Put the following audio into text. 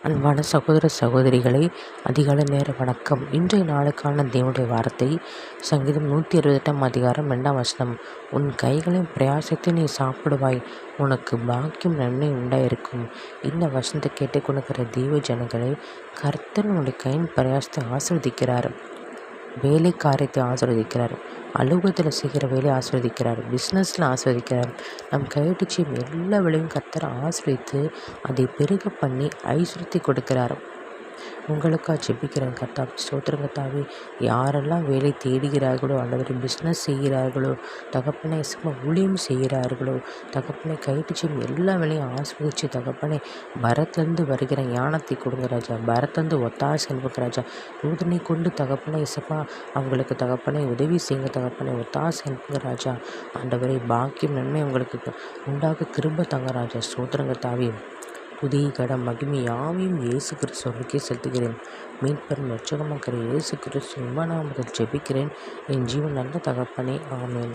அன்பான சகோதர சகோதரிகளே, அதிகாலை நேர வணக்கம். இன்றைய நாளுக்கான தேவனுடைய வார்த்தை சங்கீதம் 128 2 உன் கைகளின் பிரயாசத்தை நீ சாப்பிடுவாய், உனக்கு பாக்கியம் நன்மை உண்டாயிருக்கும். இந்த வசனத்தை கேட்டுக்கொண்டிருக்கிற தெய்வ ஜனங்களே, கர்த்தர் உன்னுடைய கையின் பிரயாசத்தை ஆசீர்வதிக்கிறார். வேலை காரியத்தை ஆசீர்வதிக்கிறார். அலுவலகத்தில் செய்கிற வேலையை ஆசீர்வதிக்கிறார். பிஸ்னஸில் ஆசீர்வதிக்கிறார். நம் கையிட்டு செய்யும் எல்லா வேலையும் கர்த்தர் ஆசீர்வதித்து அதை பெருக பண்ணி ஐஸ்வர்யத்தை கொடுக்கிறார். உங்களுக்காக ஜெபிக்கிறேன். கர்த்தாவே ஸ்தோத்திரம். கர்த்தாவே, யாரெல்லாம் வேலை தேடுகிறார்களோ, அல்லது பிஸ்னஸ் செய்கிறார்களோ, தகப்பனை ஊழியம் செய்கிறார்களோ, தகப்பனை கைட்டு செய்யும் எல்லா வேலையும் ஆஸ்வதிச்சு தகப்பனை பரத்திலிருந்து வருகிற ஞானத்தை கொடுங்க ராஜா. பரத்திலிருந்து ஒத்தாசை அனுப்புங்க ராஜா. தூதனை கொண்டு தகப்பனை இசப்பா அவங்களுக்கு தகப்பனை உதவி செய்யுங்க. தகப்பனை ஒத்தாசை அனுப்புங்க ராஜா. ஆண்டவரே, பாக்கியம் நன்மை உங்களுக்கு உண்டாக கிருபை தங்க ராஜா. ஸ்தோத்திரம் கர்த்தாவே. துதி கடம் மகிமை யாவையும் இயேசு கிறிஸ்துவுக்கே செலுத்துகிறேன். மீட்பெரும் இரட்சகமாகிற இயேசு கிறிஸ்து நாமத்தில் ஜெபிக்கிறேன். என் ஜீவன் நல்ல தகப்பனே, ஆமென்.